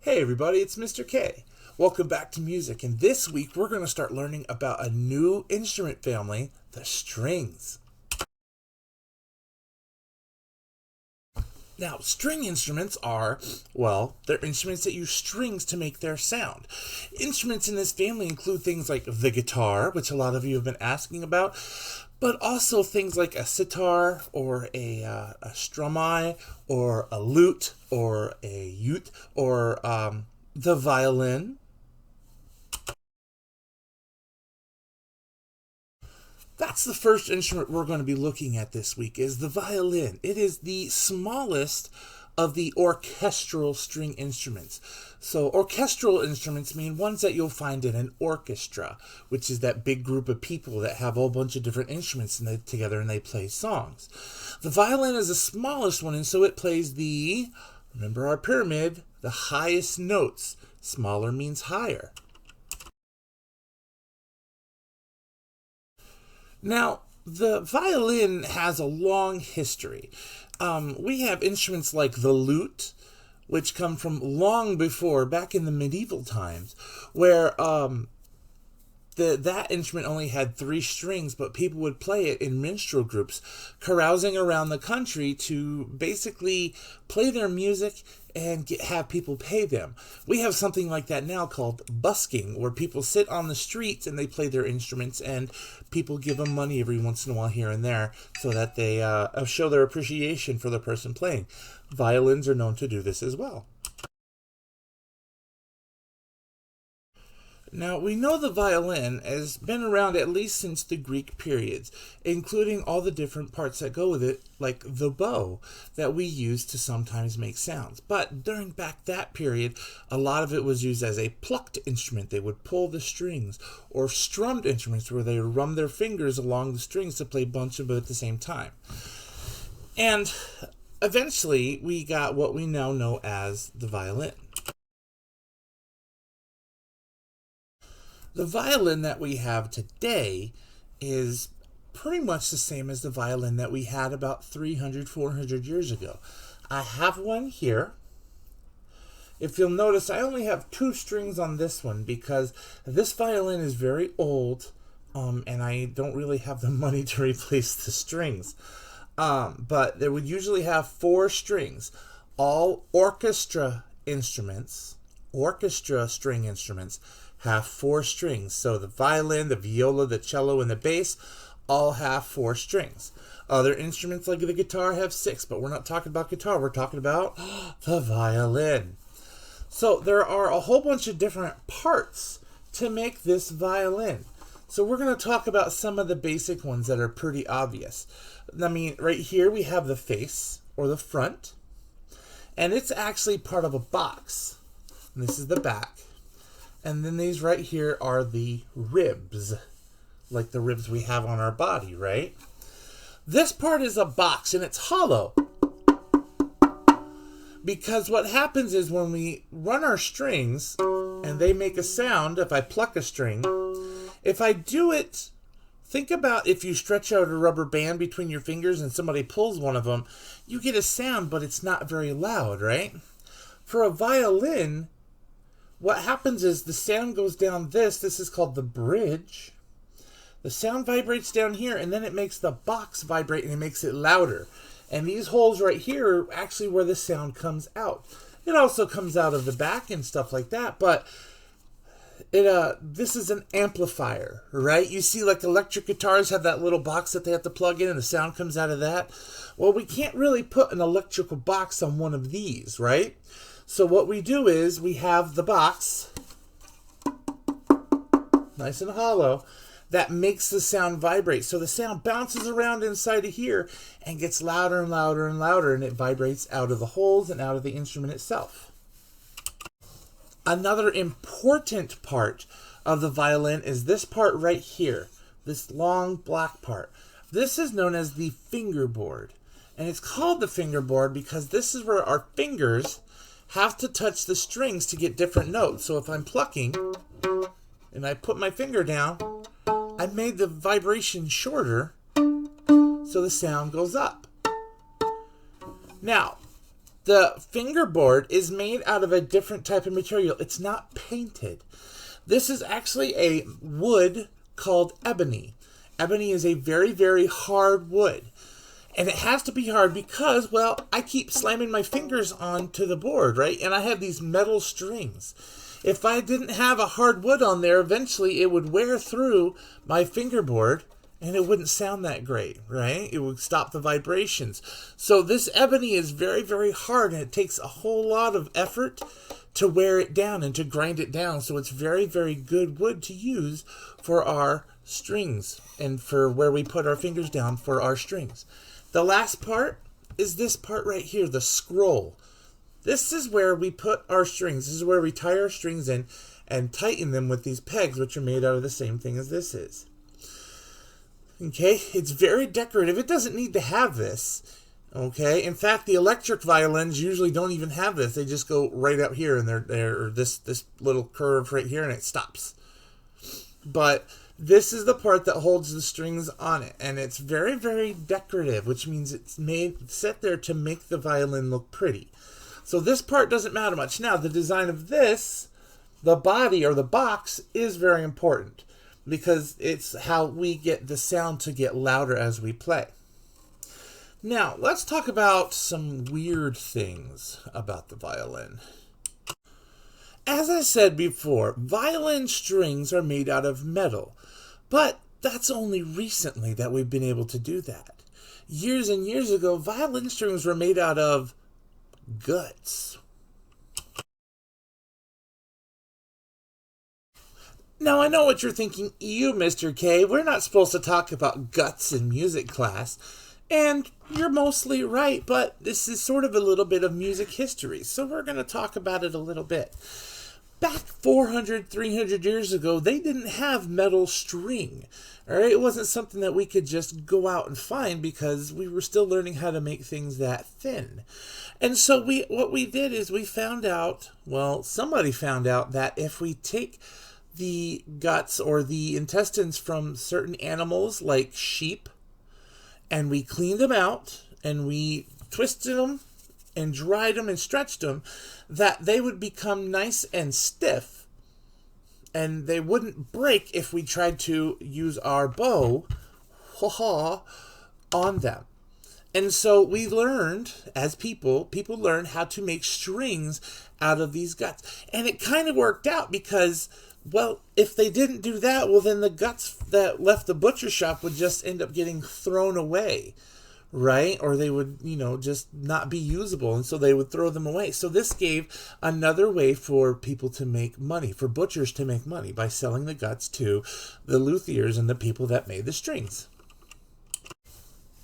Hey everybody, it's Mr. K. Welcome back to music, and this week we're going to start learning about a new instrument family, the strings. Now, string instruments are, well, they're instruments that use strings to make their sound. Instruments in this family include things like the guitar, which a lot of you have been asking about, but also things like a sitar or a strumai or a lute or a uke or the violin. That's the first instrument we're going to be looking at this week is the violin. It is the smallest of the orchestral string instruments. So orchestral instruments mean ones that you'll find in an orchestra, which is that big group of people that have a whole bunch of different instruments together and they play songs. The violin is the smallest one, and so it plays remember our pyramid, the highest notes. Smaller means higher. Now, the violin has a long history. We have instruments like the lute, which come from long before, back in the medieval times, where that instrument only had 3 strings, but people would play it in minstrel groups, carousing around the country to basically play their music and have people pay them. We have something like that now called busking, where people sit on the streets and they play their instruments, and people give them money every once in a while here and there so that they show their appreciation for the person playing. Violins are known to do this as well. Now, we know the violin has been around at least since the Greek periods, including all the different parts that go with it, like the bow, that we use to sometimes make sounds. But during back that period, a lot of it was used as a plucked instrument. They would pull the strings, or strummed instruments where they would run their fingers along the strings to play a bunch of it at the same time. And eventually, we got what we now know as the violin. The violin that we have today is pretty much the same as the violin that we had about 300, 400 years ago. I have one here. If you'll notice, I only have 2 strings on this one because this violin is very old, and I don't really have the money to replace the strings. But they would usually have 4 strings. All orchestra string instruments, have 4 strings. So the violin, the viola, the cello, and the bass all have 4 strings. Other instruments like the guitar have 6, but we're not talking about guitar. We're talking about the violin. So there are a whole bunch of different parts to make this violin. So we're going to talk about some of the basic ones that are pretty obvious. I mean, right here we have the face, or the front, and it's actually part of a box. And this is the back. And then these right here are the ribs, like the ribs we have on our body, right? This part is a box, and it's hollow. Because what happens is when we run our strings, and they make a sound, if I pluck a string, if I do it, think about if you stretch out a rubber band between your fingers and somebody pulls one of them, you get a sound, but it's not very loud, right? For a violin, what happens is the sound goes down this is called the bridge. The sound vibrates down here, and then it makes the box vibrate, and it makes it louder. And these holes right here are actually where the sound comes out. It also comes out of the back and stuff like that, but this is an amplifier, right? You see, like electric guitars have that little box that they have to plug in, and the sound comes out of that. Well, we can't really put an electrical box on one of these, right? So what we do is we have the box, nice and hollow, that makes the sound vibrate. So the sound bounces around inside of here and gets louder and louder and louder, and it vibrates out of the holes and out of the instrument itself. Another important part of the violin is this part right here, this long black part. This is known as the fingerboard. And it's called the fingerboard because this is where our fingers have to touch the strings to get different notes. So if I'm plucking and I put my finger down, I made the vibration shorter so the sound goes up. Now, The fingerboard is made out of a different type of material. It's not painted. This is actually a wood called ebony. Ebony is a very, very hard wood. And it has to be hard because, well, I keep slamming my fingers onto the board, right? And I have these metal strings. If I didn't have a hard wood on there, eventually it would wear through my fingerboard and it wouldn't sound that great, right? It would stop the vibrations. So this ebony is very, very hard, and it takes a whole lot of effort to wear it down and to grind it down. So it's very, very good wood to use for our strings and for where we put our fingers down for our strings. The last part is this part right here, the scroll. This is where we put our strings. This is where we tie our strings in and tighten them with these pegs, which are made out of the same thing as this is. Okay, it's very decorative. It doesn't need to have this. Okay, in fact, the electric violins usually don't even have this. They just go right out here, and they're this little curve right here, and it stops. But this is the part that holds the strings on it, and it's very, very decorative, which means it's set there to make the violin look pretty. So this part doesn't matter much. Now, the design of this, the body or the box, is very important because it's how we get the sound to get louder as we play. Now, let's talk about some weird things about the violin. As I said before, violin strings are made out of metal, but that's only recently that we've been able to do that. Years and years ago, violin strings were made out of guts. Now, I know what you're thinking, you, Mr. K, we're not supposed to talk about guts in music class. And you're mostly right, but this is sort of a little bit of music history, so we're going to talk about it a little bit. Back 400, 300 years ago, they didn't have metal string. All right? It wasn't something that we could just go out and find because we were still learning how to make things that thin. And so what we did is we found out, well, somebody found out that if we take the guts or the intestines from certain animals like sheep, and we cleaned them out, and we twisted them, and dried them, and stretched them, that they would become nice and stiff, and they wouldn't break if we tried to use our bow on them. And so we learned, as people learned how to make strings out of these guts. And it kind of worked out because, well, if they didn't do that, well, then the guts that left the butcher shop would just end up getting thrown away, right? Or they would, just not be usable, and so they would throw them away. So this gave another way for people to make money, for butchers to make money by selling the guts to the luthiers and the people that made the strings.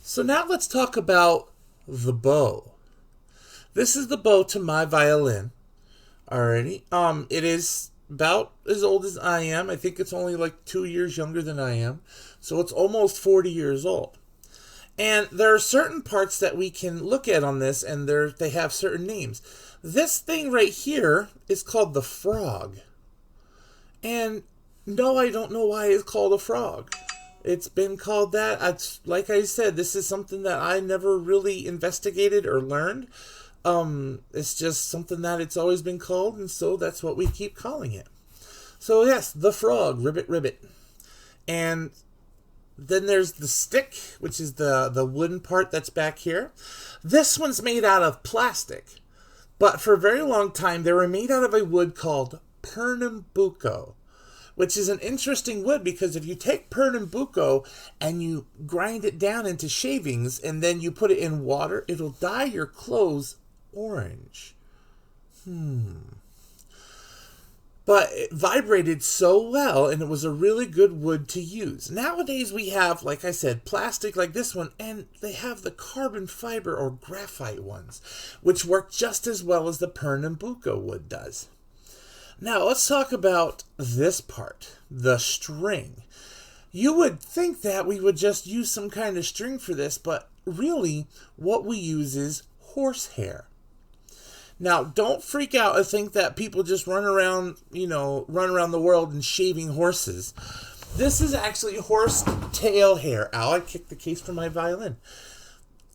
So now let's talk about the bow. This is the bow to my violin. Alrighty. It is about as old as I am. I think it's only like 2 years younger than I am. So it's almost 40 years old. And there are certain parts that we can look at on this, and they have certain names. This thing right here is called the frog. And no, I don't know why it's called a frog. It's been called that. Like I said, this is something that I never really investigated or learned. It's just something that it's always been called, and so that's what we keep calling it. So yes, the frog, ribbit, ribbit. And then there's the stick, which is the wooden part that's back here. This one's made out of plastic, but for a very long time they were made out of a wood called Pernambuco, which is an interesting wood because if you take Pernambuco and you grind it down into shavings and then you put it in water, it'll dye your clothes orange. But it vibrated so well, and it was a really good wood to use. Nowadays we have, like I said, plastic like this one, and they have the carbon fiber or graphite ones, which work just as well as the Pernambuco wood does. Now let's talk about this part, the string. You would think that we would just use some kind of string for this, but really what we use is horsehair. Now, don't freak out and think that people just run around the world and shaving horses. This is actually horse tail hair. Ow, I kicked the case from my violin.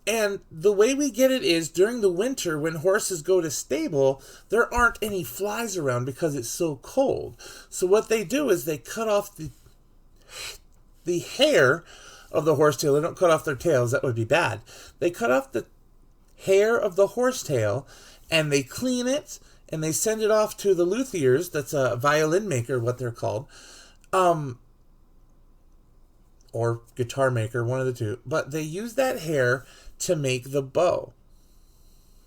And the way we get it is during the winter when horses go to stable, there aren't any flies around because it's so cold. So what they do is they cut off the hair of the horsetail. They don't cut off their tails. That would be bad. They cut off the hair of the horsetail and they clean it and they send it off to the luthiers. That's a violin maker, what they're called. Or guitar maker, one of the two. But they use that hair to make the bow.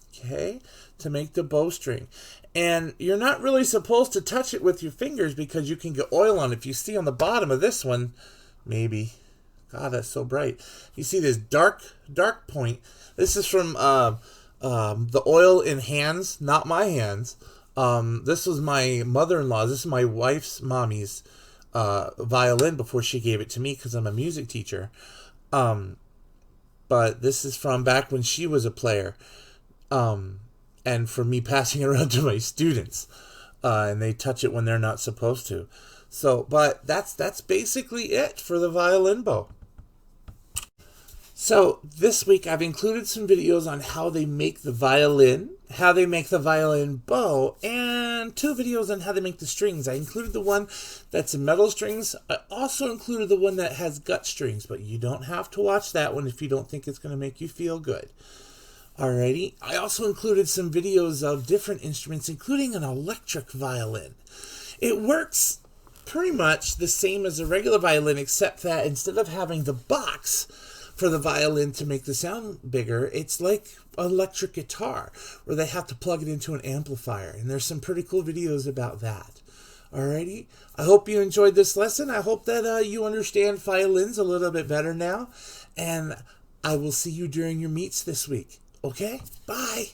Okay? To make the bowstring. And you're not really supposed to touch it with your fingers because you can get oil on it. If you see on the bottom of this one, maybe. God, that's so bright. You see this dark point. This is from the oil in hands, not my hands. This was my mother-in-law's. This is my wife's mommy's violin before she gave it to me because I'm a music teacher. But this is from back when she was a player. And from me passing it around to my students. And they touch it when they're not supposed to. So, but that's basically it for the violin bow. So this week I've included some videos on how they make the violin, how they make the violin bow, and 2 videos on how they make the strings. I included the one that's in metal strings. I also included the one that has gut strings, but you don't have to watch that one if you don't think it's going to make you feel good. Alrighty. I also included some videos of different instruments, including an electric violin. It works pretty much the same as a regular violin, except that instead of having the box for the violin to make the sound bigger, it's like an electric guitar where they have to plug it into an amplifier. And there's some pretty cool videos about that. Alrighty. I hope you enjoyed this lesson. I hope that you understand violins a little bit better now. And I will see you during your meets this week. Okay? Bye.